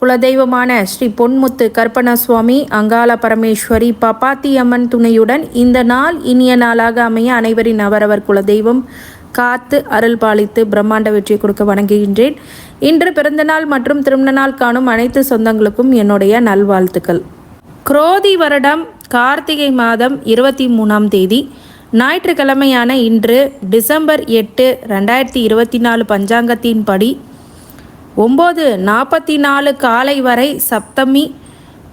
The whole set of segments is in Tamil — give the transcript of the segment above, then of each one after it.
குலதெய்வமான ஸ்ரீ பொன்முத்து கருப்பணசுவாமி, அங்காள பரமேஸ்வரி, பப்பாத்தி அம்மன் துணையுடன் இந்த நாள் இனிய நாளாக அமைய அனைவரின் அவரவர் குலதெய்வம் காத்து அருள் பாலித்து பிரம்மாண்ட வெற்றி கொடுக்க வணங்குகின்றேன். இன்று பிறந்தநாள் மற்றும் திருமண நாள் காணும் அனைத்து சொந்தங்களுக்கும் என்னுடைய நல்வாழ்த்துக்கள். குரோதி வருடம் கார்த்திகை மாதம் 23ஆம் தேதி ஞாயிற்றுக்கிழமையான இன்று டிசம்பர் 8, 2024 பஞ்சாங்கத்தின்படி 9:44 காலை வரை சப்தமி,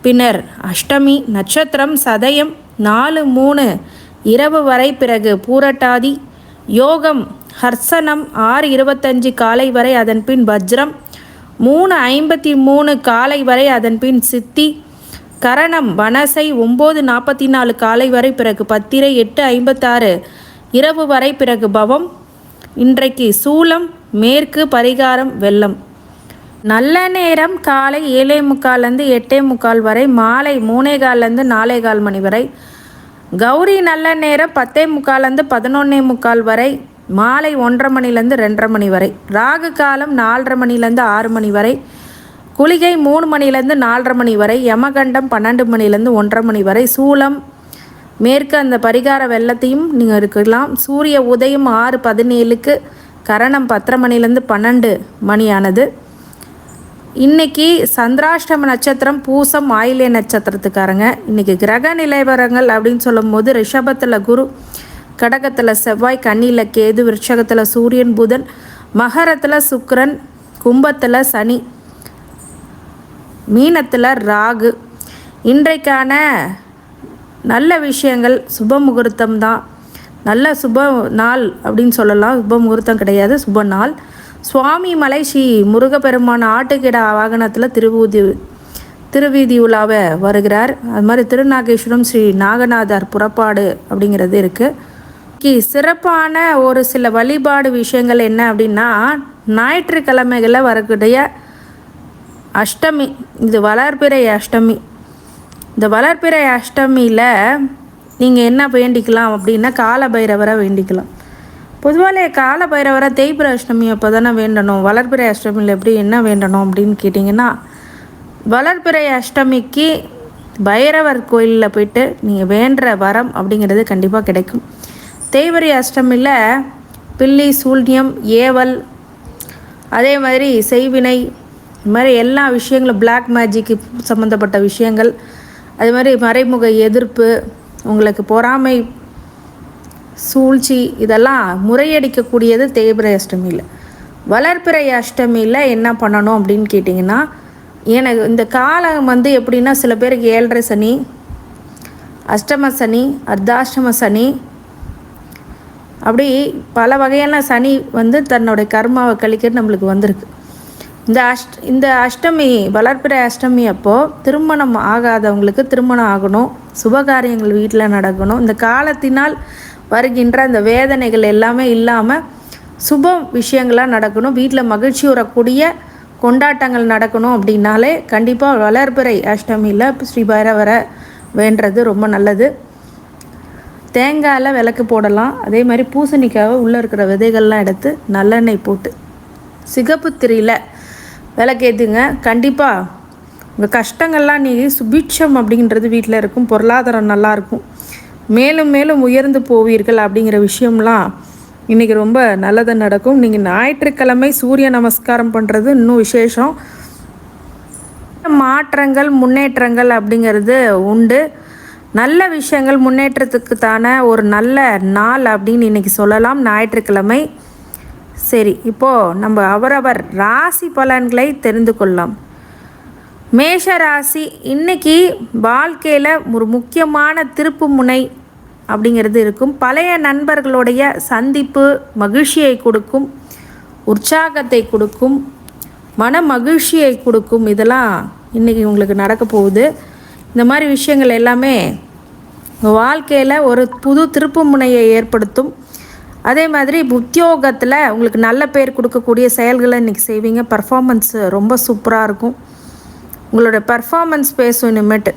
பின்னர் அஷ்டமி, நட்சத்திரம் சதயம் 4:03 இரவு வரை, பிறகு பூரட்டாதி, யோகம் ஹர்சனம் 6:25 காலை வரை, அதன்பின் வஜ்ரம் 3:53 காலை வரை, அதன்பின் சித்தி, கரணம் வனசை 9:44 காலை வரை, பிறகு பத்திரை 8:56 இரவு வரை, பிறகு பவம். இன்றைக்கு சூலம் மேற்கு, பரிகாரம் வெள்ளம். நல்ல நேரம் காலை 7:45 8:45 வரை, மாலை 3:15 4:15 மணி வரை. கௌரி நல்ல நேரம் 10:45 11:45 வரை, மாலை 1:30 மணிலேருந்து 2:30 மணி வரை. ராகு காலம் 4:30 மணிலேருந்து 6 மணி வரை. குளிகை 3 மணிலேருந்து 4:30 மணி வரை. யமகண்டம் 12 மணிலேருந்து 1:30 மணி வரை. சூலம் மேற்கு, அந்த பரிகார வெள்ளத்தையும் நீங்கள் இருக்கலாம். சூரிய உதயம் 6:17க்கு, கரணம் 10:30 மணிலேருந்து 12 மணியானது. இன்றைக்கி சந்திராஷ்டம நட்சத்திரம் பூசம் ஆயில்ய நட்சத்திரத்துக்காரங்க. இன்றைக்கி கிரக நிலைவரங்கள் அப்படின்னு சொல்லும் போது ரிஷபத்தில் குரு, கடகத்தில் செவ்வாய், கன்னியில் கேது, விருட்சகத்தில் சூரியன் புதன், மகரத்தில் சுக்கிரன், கும்பத்தில் சனி, மீனத்தில் ராகு. இன்றைக்கான நல்ல விஷயங்கள் சுப முகூர்த்தம் தான். நல்ல சுப நாள் அப்படின்னு சொல்லலாம். சுப முகூர்த்தம் கிடையாது, சுப நாள். சுவாமி மலை ஸ்ரீ முருகப்பெருமான் ஆட்டுக்கிட வாகனத்தில் திருவீதி உலாவ வருகிறார். அது மாதிரி திருநாகேஸ்வரம் ஸ்ரீ நாகநாதர் புறப்பாடு அப்படிங்கிறது இருக்குது. சிறப்பான ஒரு சில வழிபாடு விஷயங்கள் என்ன அப்படின்னா, ஞாயிற்றுக்கிழமைகளில் வரக்கூடிய அஷ்டமி, இது வளர்பிறை அஷ்டமி. இந்த வளர்பிறை அஷ்டமியில் நீங்கள் என்ன வேண்டிக்கலாம் அப்படின்னா, கால பைரவரை வேண்டிக்கலாம். பொதுவாலே கால பைரவரை தேய்பிறை அஷ்டமி அப்போ தானே வேண்டணும். வளர்பிறை அஷ்டமியில் எப்படி என்ன வேண்டணும் அப்படின்னு கேட்டிங்கன்னா, வளர்பிறை அஷ்டமிக்கு பைரவர் கோயிலில் போய்ட்டு நீங்கள் வேண்டுற வரம் அப்படிங்கிறது கண்டிப்பாக கிடைக்கும். தேய்பிறை அஷ்டமியில் பில்லி, சூல்யம், ஏவல், அதே மாதிரி செய்வினை, இது மாதிரி எல்லா விஷயங்களும், பிளாக் மேஜிக்கு சம்மந்தப்பட்ட விஷயங்கள், அது மாதிரி மறைமுக எதிர்ப்பு, உங்களுக்கு பொறாமை, சூழ்ச்சி, இதெல்லாம் முறையடிக்கக்கூடியது தேய்பிறை அஷ்டமியில். வளர்பிறை அஷ்டமியில் என்ன பண்ணணும் அப்படின்னு கேட்டிங்கன்னா, எனக்கு இந்த காலம் எப்படின்னா, சில பேருக்கு 7.5 சனி, அஷ்டம சனி, அர்த்தாஷ்டம சனி, அப்படி பல வகையான சனி தன்னுடைய கர்மாவை கழிக்கிறது நம்மளுக்கு வந்திருக்கு. இந்த அஷ்டமி, வளர்பிறை அஷ்டமி அப்போது திருமணம் ஆகாதவங்களுக்கு திருமணம் ஆகணும், சுபகாரியங்கள் வீட்டில் நடக்கணும். இந்த காலத்தினால் வருகின்ற அந்த வேதனைகள் எல்லாமே இல்லாமல் சுப விஷயங்களாக நடக்கணும், வீட்டில் மகிழ்ச்சி வரக்கூடிய கொண்டாட்டங்கள் நடக்கணும். அப்படின்னாலே கண்டிப்பாக வளர்பிறை அஷ்டமியில் ஸ்ரீ பைரவரை வேண்டுறது ரொம்ப நல்லது. தேங்காயில் விளக்கு போடலாம். அதே மாதிரி பூசணிக்காவை உள்ளே இருக்கிற விதைகள்லாம் எடுத்து நல்லெண்ணெய் போட்டு சிகப்பு திரியில் விளக்கேற்றுங்க. கண்டிப்பாக உங்கள் கஷ்டங்கள்லாம் நீங்கி சுபிட்சம் அப்படின்றது வீட்டில் இருக்கும், பொருளாதாரம் நல்லாயிருக்கும், மேலும் மேலும் உயர்ந்து போவீர்கள் அப்படிங்கிற விஷயம்லாம் இன்றைக்கி ரொம்ப நல்லது நடக்கும். நீங்கள் ஞாயிற்றுக்கிழமை சூரிய நமஸ்காரம் பண்ணுறது இன்னும் விசேஷம். மாற்றங்கள், முன்னேற்றங்கள் அப்படிங்கிறது உண்டு. நல்ல விஷயங்கள் முன்னேற்றத்துக்குத்தான ஒரு நல்ல நாள் அப்படின்னு இன்றைக்கி சொல்லலாம், ஞாயிற்றுக்கிழமை. சரி, இப்போது நம்ம அவரவர் ராசி பலன்களை தெரிந்து கொள்ளலாம். மேஷ ராசி, இன்றைக்கி வாழ்க்கையில் ஒரு முக்கியமான திருப்பு முனை அப்படிங்கிறது இருக்கும். பழைய நண்பர்களுடைய சந்திப்பு மகிழ்ச்சியை கொடுக்கும், உற்சாகத்தை கொடுக்கும், மன மகிழ்ச்சியை கொடுக்கும். இதெல்லாம் இன்றைக்கி உங்களுக்கு நடக்க போகுது. இந்த மாதிரி விஷயங்கள் எல்லாமே வாழ்க்கையில் ஒரு புது திருப்பு முனையை ஏற்படுத்தும். அதே மாதிரி உத்தியோகத்தில் உங்களுக்கு நல்ல பேர் கொடுக்கக்கூடிய செயல்களை இன்றைக்கி செய்வீங்க. பர்ஃபார்மன்ஸ் ரொம்ப சூப்பராக இருக்கும். உங்களோட பர்ஃபார்மன்ஸ் பேசும் இனிமேட்டு.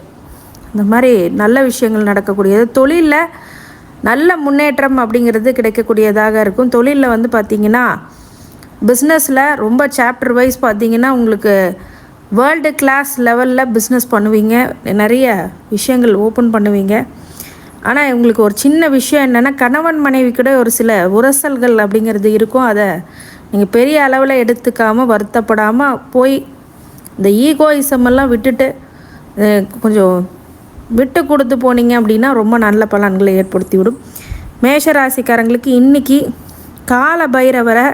இந்த மாதிரி நல்ல விஷயங்கள் நடக்கக்கூடியது. தொழிலில் நல்ல முன்னேற்றம் அப்படிங்கிறது கிடைக்கக்கூடியதாக இருக்கும். தொழிலில் பார்த்திங்கன்னா, பிஸ்னஸில் ரொம்ப சாப்டர் வைஸ் பார்த்திங்கன்னா உங்களுக்கு வேர்ல்டு கிளாஸ் லெவலில் பிஸ்னஸ் பண்ணுவீங்க, நிறைய விஷயங்கள் ஓப்பன் பண்ணுவீங்க. ஆனால் உங்களுக்கு ஒரு சின்ன விஷயம் என்னென்னா, கணவன் மனைவி கூட ஒரு சில உரசல்கள் அப்படிங்கிறது இருக்கும். அதை நீங்கள் பெரிய அளவில் எடுத்துக்காமல் வருத்தப்படாமல் போய் இந்த ஈகோயிசமெல்லாம் விட்டுட்டு கொஞ்சம் விட்டு கொடுத்து போனீங்க அப்படின்னா ரொம்ப நல்ல பலன்களை ஏற்படுத்தி விடும். மேஷராசிக்காரங்களுக்கு இன்றைக்கி கால பைரவரை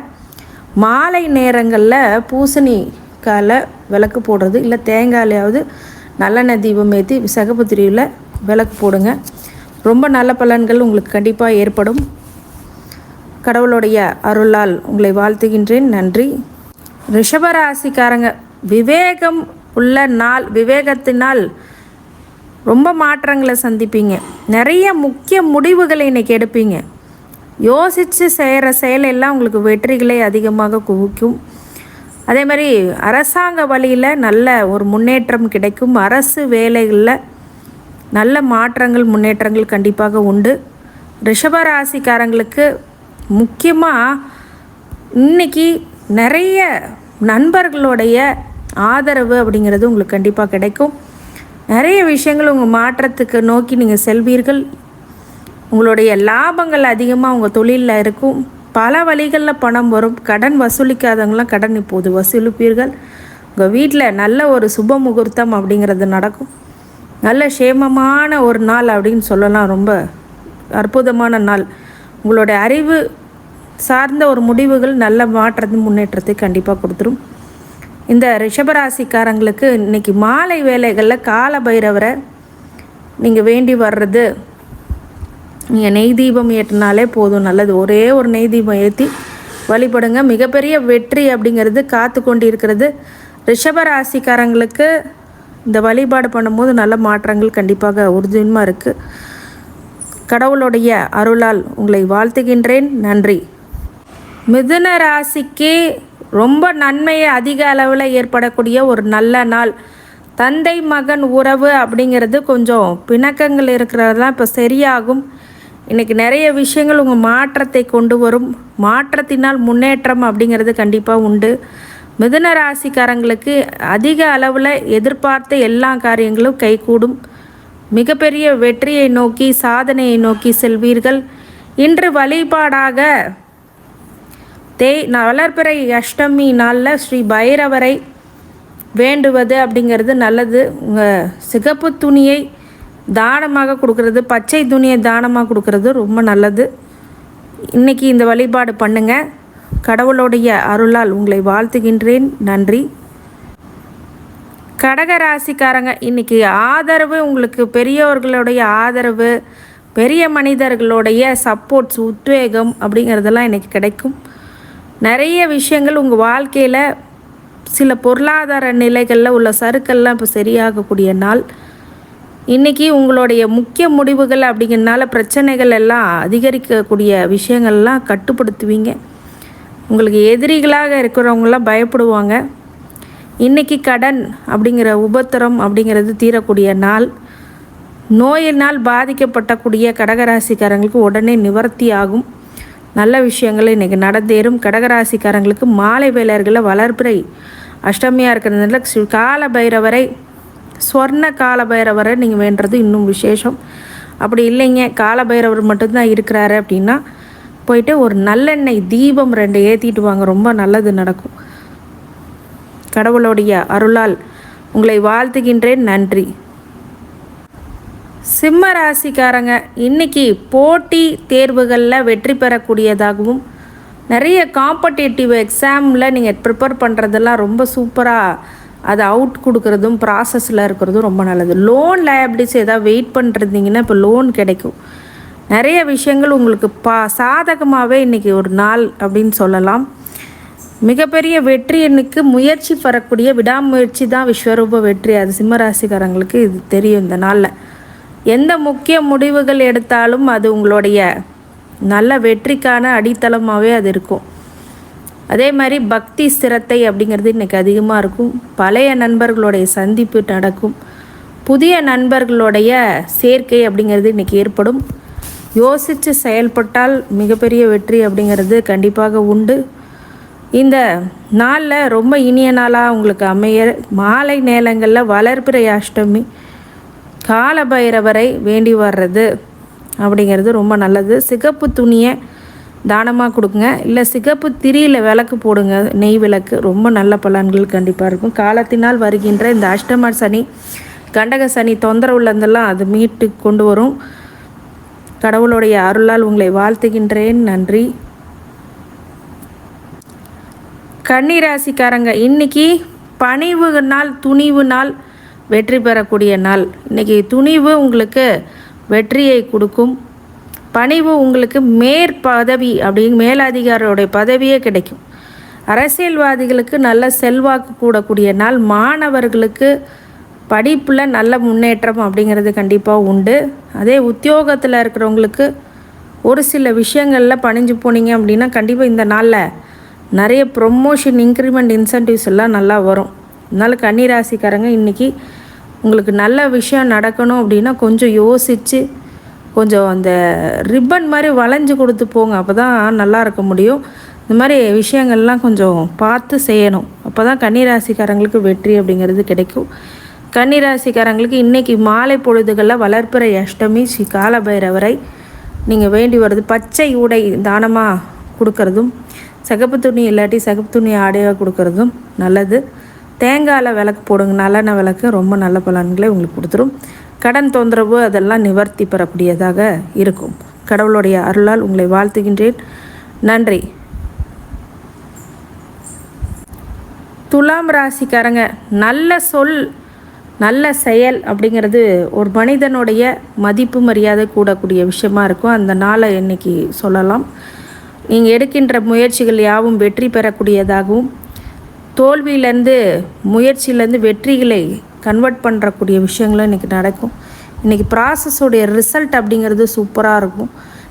மாலை நேரங்களில் பூசணிக்கால விளக்கு போடுறது, இல்லை தேங்காயிலையாவது நல்லெண்ணெய் தீபம் ஏற்றி சிகப்பு திரியில் விளக்கு போடுங்க. ரொம்ப நல்ல பலன்கள் உங்களுக்கு கண்டிப்பாக ஏற்படும். கடவுளுடைய அருளால் உங்களை வாழ்த்துகின்றேன். நன்றி. ரிஷபராசிக்காரங்க விவேகம் உள்ள நாள், விவேகத்தினால் ரொம்ப மாற்றங்களை சந்திப்பீங்க. நிறைய முக்கிய முடிவுகளை இன்றைக்கி எடுப்பீங்க. யோசித்து செய்கிற செயலெல்லாம் உங்களுக்கு வெற்றிகளை அதிகமாக குவிக்கும். அதே மாதிரி அரசாங்க வழியில் நல்ல ஒரு முன்னேற்றம் கிடைக்கும். அரசு வேலைகளில் நல்ல மாற்றங்கள் முன்னேற்றங்கள் கண்டிப்பாக உண்டு. ரிஷபராசிக்காரங்களுக்கு முக்கியமாக இன்றைக்கி நிறைய நண்பர்களுடைய ஆதரவு அப்படிங்கிறது உங்களுக்கு கண்டிப்பாக கிடைக்கும். நிறைய விஷயங்கள் உங்கள் மாற்றத்துக்கு நோக்கி நீங்கள் செல்வீர்கள். உங்களுடைய லாபங்கள் அதிகமாக உங்கள் தொழிலில் இருக்கும். பல வழிகளில் பணம் வரும். கடன் வசூலிக்காதவங்களாம் கடன் இப்போது வசூலிப்பீர்கள். உங்கள் வீட்டில் நல்ல ஒரு சுப முகூர்த்தம் அப்படிங்கிறது நடக்கும். நல்ல சேமமான ஒரு நாள் அப்படின்னு சொல்லலாம். ரொம்ப அற்புதமான நாள். உங்களுடைய அறிவு சார்ந்த ஒரு முடிவுகள் நல்ல மாற்றத்தை முன்னேற்றத்தை கண்டிப்பாக கொடுத்துரும். இந்த ரிஷபராசிக்காரங்களுக்கு இன்றைக்கி மாலை வேலைகளில் கால பைரவரை நீங்கள் வேண்டி வர்றது, நீங்கள் நெய் தீபம் ஏற்றினாலே போதும், நல்லது. ஒரே ஒரு நெய் தீபம் ஏற்றி வழிபடுங்க. மிகப்பெரிய வெற்றி அப்படிங்கிறது காத்து கொண்டு இருக்கிறது. ரிஷபராசிக்காரங்களுக்கு இந்த வழிபாடு பண்ணும்போது நல்ல மாற்றங்கள் கண்டிப்பாக உறுதியுமாக இருக்குது. கடவுளுடைய அருளால் உங்களை வாழ்த்துகின்றேன். நன்றி. மிதுன ராசிக்கு ரொம்ப நன்மையை அதிக அளவில் ஏற்படக்கூடிய ஒரு நல்ல நாள். தந்தை மகன் உறவு அப்படிங்கிறது கொஞ்சம் பிணக்கங்கள் இருக்கிறதெல்லாம் இப்போ சரியாகும். இன்றைக்கி நிறைய விஷயங்கள் உங்கள் மாற்றத்தை கொண்டு வரும். மாற்றத்தினால் முன்னேற்றம் அப்படிங்கிறது கண்டிப்பாக உண்டு. மிதுன ராசிக்காரங்களுக்கு அதிக அளவில் எதிர்பார்த்த எல்லா காரியங்களும் கைகூடும். மிகப்பெரிய வெற்றியை நோக்கி சாதனையை நோக்கி செல்வீர்கள். இன்று வழிபாடாக வளர்பிறை அஷ்டமி நாளில் ஸ்ரீ பைரவரை வேண்டுவது அப்படிங்கிறது நல்லது. உங்கள் சிகப்பு துணியை தானமாக கொடுக்கறது, பச்சை துணியை தானமாக கொடுக்கறது ரொம்ப நல்லது. இன்றைக்கி இந்த வழிபாடு பண்ணுங்கள். கடவுளுடைய அருளால் உங்களை வாழ்த்துகின்றேன். நன்றி. கடகராசிக்காரங்க இன்றைக்கி ஆதரவு, உங்களுக்கு பெரியவர்களுடைய ஆதரவு, பெரிய மனிதர்களுடைய சப்போர்ட்ஸ், உத்வேகம் அப்படிங்கிறதெல்லாம் இன்றைக்கி கிடைக்கும். நிறைய விஷயங்கள் உங்கள் வாழ்க்கையில் சில பொருளாதார நிலைகளில் உள்ள சறுக்கள்லாம் இப்போ சரியாகக்கூடிய நாள். இன்றைக்கி உங்களுடைய முக்கிய முடிவுகள் அப்படிங்கிறனால பிரச்சனைகள் எல்லாம் அதிகரிக்கக்கூடிய விஷயங்கள்லாம் கட்டுப்படுத்துவீங்க. உங்களுக்கு எதிரிகளாக இருக்கிறவங்களாம் பயப்படுவாங்க. இன்றைக்கி கடன் அப்படிங்கிற உபத்திரம் அப்படிங்கிறது தீரக்கூடிய நாள். நோயினால் பாதிக்கப்பட்டக்கூடிய கடகராசிக்காரங்களுக்கு உடனே நிவர்த்தி ஆகும். நல்ல விஷயங்கள் இன்றைக்கி நடந்தேறும். கடகராசிக்காரங்களுக்கு மாலை வேலைகளில் வளர்பிறை அஷ்டமியாக இருக்கிறதுனால கால பைரவரை, ஸ்வர்ண கால பைரவரை நீங்கள் வேண்டுறது இன்னும் விசேஷம். அப்படி இல்லைங்க, கால பைரவர் மட்டும்தான் இருக்கிறாரு அப்படின்னா போயிட்டு ஒரு நல்லெண்ணெய் தீபம் 2 ஏற்றிட்டு வாங்க. ரொம்ப நல்லது நடக்கும். கடவுளுடைய அருளால் உங்களை வாழ்த்துகின்றேன். நன்றி. சிம்ம ராசிக்காரங்க இன்றைக்கி போட்டி தேர்வுகளில் வெற்றி பெறக்கூடியதாகவும், நிறைய காம்படேட்டிவ் எக்ஸாமில் நீங்கள் ப்ரிப்பேர் பண்ணுறதெல்லாம் ரொம்ப சூப்பராக அதை அவுட் கொடுக்குறதும் ப்ராசஸில் இருக்கிறதும் ரொம்ப நல்லது. லோன் லயபிலிட்டிஸ் ஏதாவது வெயிட் பண்ணிருந்தீங்கன்னா இப்போ லோன் கிடைக்கும். நிறைய விஷயங்கள் உங்களுக்கு சாதகமாகவே இன்றைக்கி ஒரு நாள் அப்படின்னு சொல்லலாம். மிகப்பெரிய வெற்றி எண்ணுக்கு முயற்சி பெறக்கூடிய விடாமுயற்சி தான் விஸ்வரூப வெற்றி. அது சிம்மராசிக்காரங்களுக்கு இது தெரியும். இந்த நாளில் எந்த முக்கிய முடிவுகள் எடுத்தாலும் அது உங்களுடைய நல்ல வெற்றிக்கான அடித்தளமாகவே அது இருக்கும். அதே மாதிரி பக்தி ஸ்திரத்தை அப்படிங்கிறது இன்றைக்கி அதிகமாக இருக்கும். பழைய நண்பர்களுடைய சந்திப்பு நடக்கும். புதிய நண்பர்களுடைய சேர்க்கை அப்படிங்கிறது இன்றைக்கி ஏற்படும். யோசித்து செயல்பட்டால் மிகப்பெரிய வெற்றி அப்படிங்கிறது கண்டிப்பாக உண்டு. இந்த நாளில் ரொம்ப இனிய நாளாக உங்களுக்கு அமைய மாலை நேரங்களில் வளர்பிறை அஷ்டமி காலபைரவரை வேண்டி வர்றது அப்படிங்கிறது ரொம்ப நல்லது. சிகப்பு துணியை தானமாக கொடுங்க, இல்லை சிகப்பு திரியில் விளக்கு போடுங்க, நெய் விளக்கு. ரொம்ப நல்ல பலன்கள் கண்டிப்பாக இருக்கும். காலத்தினால் வருகின்ற இந்த அஷ்டம சனி கண்டக சனி தொந்தரவுலேருந்தெல்லாம் அது மீட்டு கொண்டு வரும். கடவுளுடைய அருளால் உங்களை வாழ்த்துகின்றேன். நன்றி. கன்னிராசிக்காரங்க, இன்றைக்கி பணிவு நாள், துணிவு நாள், வெற்றி பெறக்கூடிய நாள். இன்றைக்கி துணிவு உங்களுக்கு வெற்றியை கொடுக்கும். பணிவு உங்களுக்கு மேற்பதவி அப்படிங்க மேலதிகாரியோடைய பதவியே கிடைக்கும். அரசியல்வாதிகளுக்கு நல்ல செல்வாக்கு கூடக்கூடிய நாள். மாணவர்களுக்கு படிப்பில் நல்ல முன்னேற்றம் அப்படிங்கிறது கண்டிப்பாக உண்டு. அதே உத்தியோகத்தில் இருக்கிறவங்களுக்கு ஒரு சில விஷயங்களில் பணிஞ்சு போனீங்க அப்படின்னா கண்டிப்பாக இந்த நாளில் நிறைய ப்ரொமோஷன், இன்க்ரிமெண்ட், இன்சென்டிவ்ஸ் எல்லாம் நல்லா வரும். அதனால் கன்னிராசிக்காரங்க இன்றைக்கி உங்களுக்கு நல்ல விஷயம் நடக்கணும் அப்படின்னா கொஞ்சம் யோசித்து கொஞ்சம் அந்த ரிப்பன் மாதிரி வளைஞ்சு கொடுத்து போங்க. அப்போ தான் நல்லா இருக்க முடியும். இந்த மாதிரி விஷயங்கள்லாம் கொஞ்சம் பார்த்து செய்யணும். அப்போ தான் கன்னிராசிக்காரங்களுக்கு வெற்றி அப்படிங்கிறது கிடைக்கும். கன்னிராசிக்காரங்களுக்கு இன்றைக்கி மாலை பொழுதுகளில் வளர்பிறை அஷ்டமி ஸ்ரீ காலபைரவரை நீங்கள் வேண்டி வருது பச்சை உடை தானமாக கொடுக்கறதும், சிகப்பு துணி இல்லாட்டி சிகப்பு துணி ஆடையாக கொடுக்கறதும் நல்லது. தேங்காயில் விளக்கு போடுங்க, நல்லெண்ணெய் விளக்கு. ரொம்ப நல்ல பலன்களை உங்களுக்கு கொடுத்துரும். கடன் தொந்தரவு அதெல்லாம் நிவர்த்தி பெறக்கூடியதாக இருக்கும். கடவுளுடைய அருளால் உங்களை வாழ்த்துகின்றேன். நன்றி. துலாம் ராசிக்காரங்க, நல்ல சொல், நல்ல செயல் அப்படிங்கிறது ஒரு மனிதனுடைய மதிப்பு மரியாதை கூடக்கூடிய விஷயமா இருக்கும். அந்த நாளை இன்னைக்கு சொல்லலாம். நீங்கள் எடுக்கின்ற முயற்சிகள் யாவும் வெற்றி பெறக்கூடியதாகவும், தோல்வியிலேருந்து முயற்சியிலேருந்து வெற்றிகளை கன்வெர்ட் பண்ணுறக்கூடிய விஷயங்களும் இன்றைக்கி நடக்கும். இன்றைக்கி ப்ராசஸோடைய ரிசல்ட் அப்படிங்கிறது சூப்பராக இருக்கும்.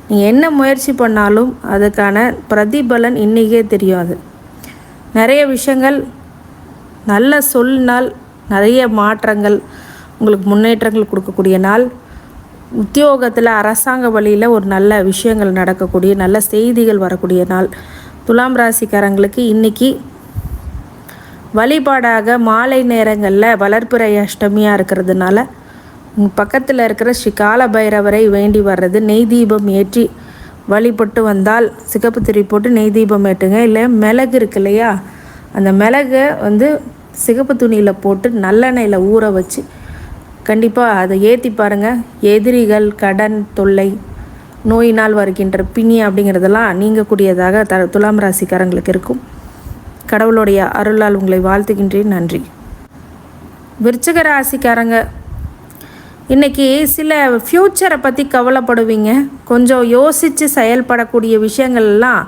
நீங்கள் என்ன முயற்சி பண்ணாலும் அதுக்கான பிரதிபலன் இன்றைக்கே தெரியாது. நிறைய விஷயங்கள் நல்ல சொல்லினால் நிறைய மாற்றங்கள் உங்களுக்கு முன்னேற்றங்கள் கொடுக்கக்கூடிய நாள். உத்தியோகத்தில் அரசாங்க வழியில் ஒரு நல்ல விஷயங்கள் நடக்கக்கூடிய நல்ல செய்திகள் வரக்கூடிய நாள். துலாம் ராசிக்காரங்களுக்கு இன்றைக்கி வழிபாடாக மாலை நேரங்களில் வளர்பிறை அஷ்டமியாக இருக்கிறதுனால உங்கள் பக்கத்தில் இருக்கிற ஸ்ரீ காலபைரவரை வேண்டி வர்றது, நெய் தீபம் ஏற்றி வழிபட்டு வந்தால், சிகப்பு திரி போட்டு நெய் தீபம் ஏற்றுங்க. இல்லை மிளகு இருக்கு இல்லையா, அந்த மிளகை சிகப்பு துணியில் போட்டு நல்லெண்ணெயில் ஊற வச்சு கண்டிப்பாக அதை ஏற்றி பாருங்கள். எதிரிகள், கடன் தொல்லை, நோயினால் வருகின்ற பிணி அப்படிங்கிறதெல்லாம் நீங்கக்கூடியதாக துலாம் ராசிக்காரங்களுக்கு இருக்கும். கடவுளுடைய அருளால் உங்களை வாழ்த்துகின்றேன். நன்றி. விருச்சிக ராசிக்காரங்க, இன்றைக்கி சில ஃப்யூச்சரை பற்றி கவலைப்படுவீங்க. கொஞ்சம் யோசித்து செயல்படக்கூடிய விஷயங்கள்லாம்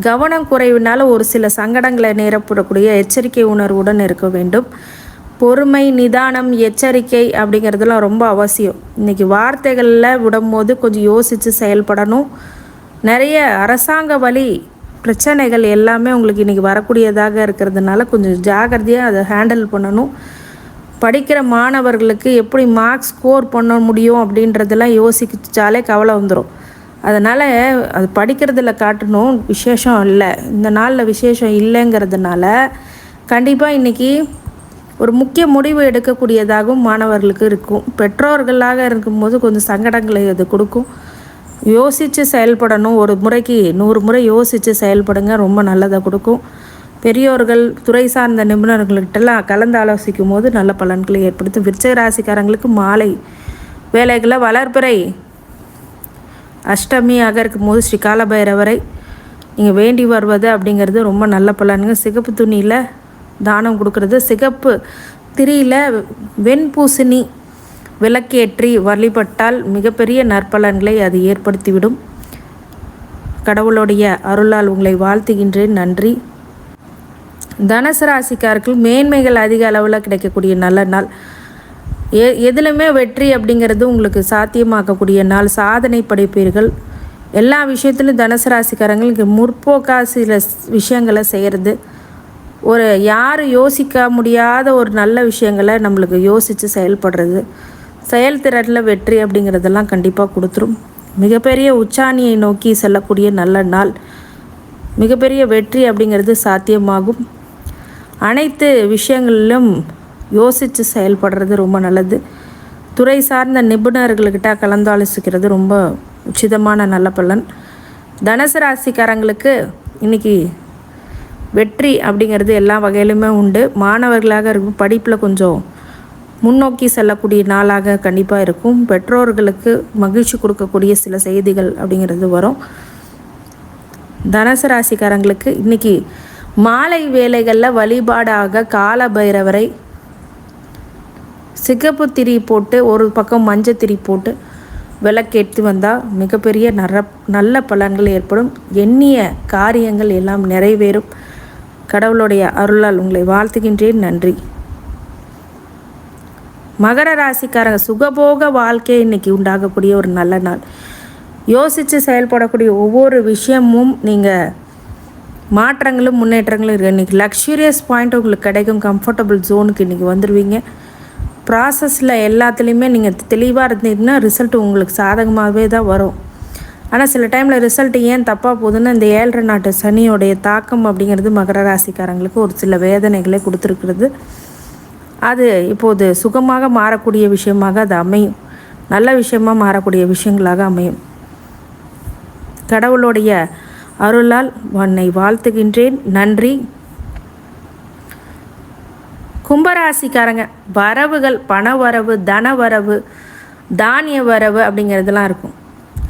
கவனம் குறைவினால் ஒரு சில சங்கடங்களை நேரப்படக்கூடிய எச்சரிக்கை உணர்வுடன் இருக்க வேண்டும். பொறுமை, நிதானம், எச்சரிக்கை அப்படிங்கிறதுலாம் ரொம்ப அவசியம். இன்றைக்கி வார்த்தைகளில் விடும்போது கொஞ்சம் யோசித்து செயல்படணும். நிறைய அரசாங்க வழி பிரச்சனைகள் எல்லாமே உங்களுக்கு இன்றைக்கி வரக்கூடியதாக இருக்கிறதுனால கொஞ்சம் ஜாகிரதையாக அதை ஹேண்டில் பண்ணணும். படிக்கிற மாணவர்களுக்கு எப்படி மார்க்ஸ் ஸ்கோர் பண்ண முடியும் அப்படின்றதெல்லாம் யோசிச்சாலே கவலை வந்துடும். அதனால் அது படிக்கிறதுல காட்டணும். விசேஷம் இல்லை, இந்த நாளில் விசேஷம் இல்லைங்கிறதுனால கண்டிப்பாக இன்றைக்கி ஒரு முக்கிய முடிவு எடுக்கக்கூடியதாகவும் மாணவர்களுக்கு இருக்கும். பெற்றோர்களாக இருக்கும்போது கொஞ்சம் சங்கடங்களை அது கொடுக்கும். யோசித்து செயல்படணும். ஒரு முறைக்கு 100 முறை யோசித்து செயல்படுங்க, ரொம்ப நல்லதை கொடுக்கும். பெரியோர்கள், துறை சார்ந்த நிபுணர்கள்கிட்டலாம் கலந்து ஆலோசிக்கும் போது நல்ல பலன்களை ஏற்படுத்தும். விருச்சிக ராசிக்காரங்களுக்கு மாலை வேலைகளை வளர்பிறை அஷ்டமியாக இருக்கும்போது ஸ்ரீ காலபைரவரை நீங்கள் வேண்டி வருவது அப்படிங்கிறது ரொம்ப நல்ல பலனுங்க. சிகப்பு துணியில் தானம் கொடுக்கறது, சிகப்பு திரியில் வெண்பூசணி விளக்கேற்றி வழிபட்டால் மிகப்பெரிய நற்பலன்களை அது ஏற்படுத்திவிடும். கடவுளுடைய அருளால் உங்களை வாழ்த்துகின்றேன். நன்றி. தனுசு ராசிக்காரர்கள் மேன்மைகள் அதிக அளவில் கிடைக்கக்கூடிய நல்ல நாள். எதுலையுமே வெற்றி அப்படிங்கிறது உங்களுக்கு சாத்தியமாக்கக்கூடிய நாள். சாதனை படைப்பீர்கள். எல்லா விஷயத்துலையும் தனுசு ராசிக்காரங்களுக்கு முற்போக்காக சில விஷயங்களை செய்கிறது, ஒரு யார் யோசிக்க முடியாத ஒரு நல்ல விஷயங்களை நம்மளுக்கு யோசித்து செயல்படுறது, செயல்திறனில் வெற்றி அப்படிங்கிறதெல்லாம் கண்டிப்பாக கொடுத்துரும். மிகப்பெரிய உச்சாணியை நோக்கி செல்லக்கூடிய நல்ல நாள். மிகப்பெரிய வெற்றி அப்படிங்கிறது சாத்தியமாகும். அனைத்து விஷயங்களிலும் யோசித்து செயல்படுறது ரொம்ப நல்லது. துறை சார்ந்த நிபுணர்கள்கிட்ட கலந்தாலோசிக்கிறது ரொம்ப உச்சிதமான நல்ல பலன். தனுசு ராசிக்காரங்களுக்கு இன்றைக்கி வெற்றி அப்படிங்கிறது எல்லா வகையிலுமே உண்டு. மாணவர்களாக இருக்கும் படிப்பில் கொஞ்சம் முன்னோக்கி செல்லக்கூடிய நாளாக கண்டிப்பாக இருக்கும். பெற்றோர்களுக்கு மகிழ்ச்சி கொடுக்கக்கூடிய சில செய்திகள் அப்படிங்கிறது வரும். தனுசு ராசிக்காரங்களுக்கு இன்றைக்கி மாலை வேளைகளில் வழிபாடாக கால பைரவரை சிகப்பு திரி போட்டு ஒரு பக்கம் மஞ்சள் திரி போட்டு விளக்கேற்றி வந்தால் மிகப்பெரிய நல்ல பலன்கள் ஏற்படும். எண்ணிய காரியங்கள் எல்லாம் நிறைவேறும். கடவுளுடைய அருளால் உங்களை வாழ்த்துகின்றேன். நன்றி. மகர ராசிக்காரங்க சுகபோக வாழ்க்கை இன்றைக்கி உண்டாகக்கூடிய ஒரு நல்ல நாள். யோசித்து செயல்படக்கூடிய ஒவ்வொரு விஷயமும் நீங்கள் மாற்றங்களும் முன்னேற்றங்களும் இருக்குது. இன்றைக்கி லக்ஸூரியஸ் பாயிண்ட் உங்களுக்கு கிடைக்கும். கம்ஃபர்டபுள் ஜோனுக்கு இன்றைக்கி வந்துடுவீங்க. ப்ராசஸில் எல்லாத்துலேயுமே நீங்கள் தெளிவாக இருந்தீங்கன்னா ரிசல்ட் உங்களுக்கு சாதகமாகவே தான் வரும். ஆனால் சில டைமில் ரிசல்ட் ஏன் தப்பாக போகுதுன்னா இந்த 7.5 நாட்டு சனியோடைய தாக்கம் அப்படிங்கிறது மகர ராசிக்காரங்களுக்கு ஒரு சில வேதனைகளை கொடுத்துருக்கிறது. அது இப்போது சுகமாக மாறக்கூடிய விஷயமாக அது அமையும். நல்ல விஷயமாக மாறக்கூடிய விஷயங்களாக அமையும். கடவுளுடைய அருளால் உன்னை வாழ்த்துகின்றேன். நன்றி. கும்பராசிக்காரங்க வரவுகள், பண வரவு, தன வரவு, தானிய வரவு அப்படிங்கிறதுலாம் இருக்கும்.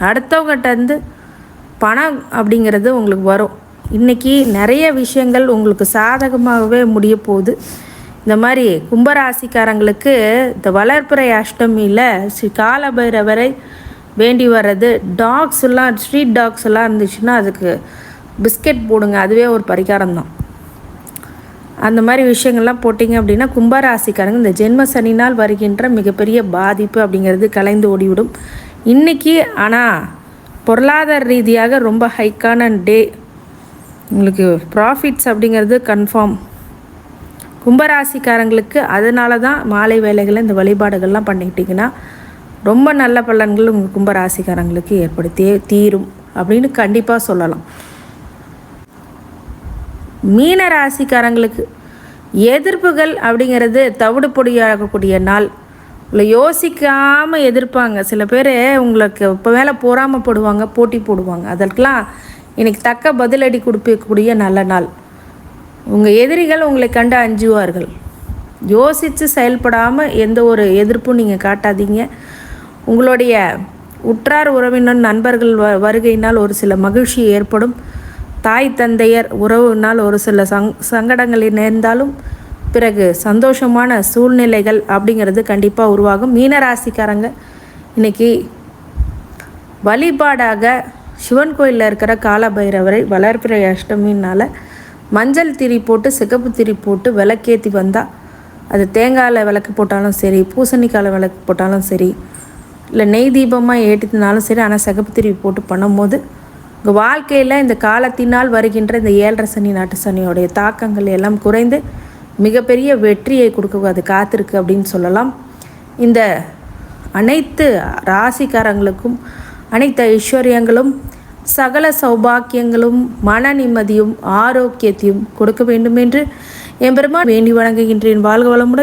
அடுத்தவங்ககிட்ட பணம் அப்படிங்கிறது உங்களுக்கு வரும். இன்றைக்கி நிறைய விஷயங்கள் உங்களுக்கு சாதகமாகவே முடிய போகுது. இந்த மாதிரி கும்பராசிக்காரங்களுக்கு இந்த வளர்ப்புறை அஷ்டமியில் ஸ்ரீ காலபைரவரை வேண்டி வர்றது. ஸ்ட்ரீட் டாக்ஸ் எல்லாம் இருந்துச்சுன்னா அதுக்கு பிஸ்கெட் போடுங்க. அதுவே ஒரு பரிகாரம் தான். அந்த மாதிரி விஷயங்கள்லாம் போட்டிங்க அப்படின்னா கும்பராசிக்காரங்க இந்த ஜென்ம சனினால் வருகின்ற மிகப்பெரிய பாதிப்பு அப்படிங்கிறது கலைந்து ஓடிவிடும் இன்றைக்கி. ஆனால் பொருளாதார ரீதியாக ரொம்ப ஹைக்கான டே. உங்களுக்கு ப்ராஃபிட்ஸ் அப்படிங்கிறது கன்ஃபார்ம். கும்பராசிக்காரங்களுக்கு அதனால தான் மாலை வேலைகளில் இந்த வழிபாடுகள்லாம் பண்ணிக்கிட்டிங்கன்னா ரொம்ப நல்ல பலன்கள் உங்கள் கும்பராசிக்காரங்களுக்கு ஏற்படுத்தியே தீரும் அப்படின்னு கண்டிப்பாக சொல்லலாம். மீன ராசிக்காரங்களுக்கு எதிர்ப்புகள் அப்படிங்கிறது தவிடு பொடியாகக்கூடிய நாள். உங்களை யோசிக்காமல் எதிர்ப்பாங்க. சில பேர் உங்களுக்கு இப்போ மேலே பொறாமப்படுவாங்க, போட்டி போடுவாங்க. அதற்கெல்லாம் இன்றைக்கி தக்க பதிலடி கொடுக்கக்கூடிய நல்ல நாள். உங்கள் எதிரிகள் உங்களை கண்டு அஞ்சுவார்கள். யோசித்து செயல்படாமல் எந்த ஒரு எதிர்ப்பும் நீங்கள் காட்டாதீங்க. உங்களுடைய உற்றார் உறவினர் நண்பர்கள் வருகையினால் ஒரு சில மகிழ்ச்சி ஏற்படும். தாய் தந்தையர் உறவுனால் ஒரு சில சங்கடங்கள் நேர்ந்தாலும் பிறகு சந்தோஷமான சூழ்நிலைகள் அப்படிங்கிறது கண்டிப்பாக உருவாகும். மீனராசிக்காரங்க இன்றைக்கி வழிபாடாக சிவன் கோயிலில் இருக்கிற காலபைரவரை வளர்ப்பிறை அஷ்டமினால் மஞ்சள் திரி போட்டு சிகப்பு திரி போட்டு விளக்கேற்றி வந்தால், அது தேங்காயில் விளக்கு போட்டாலும் சரி, பூசணிக்காயில் விளக்கு போட்டாலும் சரி, இல்லை நெய் தீபமாக ஏற்றினாலும் சரி, ஆனால் சிகப்பு திரி போட்டு பண்ணும்போது உங்கள் வாழ்க்கையில் இந்த காலத்தினால் வருகின்ற இந்த 7.5 சனி நாட்டு சனியோடைய தாக்கங்கள் எல்லாம் குறைந்து மிகப்பெரிய வெற்றியை கொடுக்க அது காத்திருக்கு அப்படின்னு சொல்லலாம். இந்த அனைத்து ராசிக்காரங்களுக்கும் அனைத்து ஐஸ்வர்யங்களும் சகல சௌபாக்கியங்களும் மன நிம்மதியும் ஆரோக்கியத்தையும் கொடுக்க வேண்டும் என்று எம்பெருமான் வேண்டி வணங்குகின்றேன். வாழ்க வளமுடன்.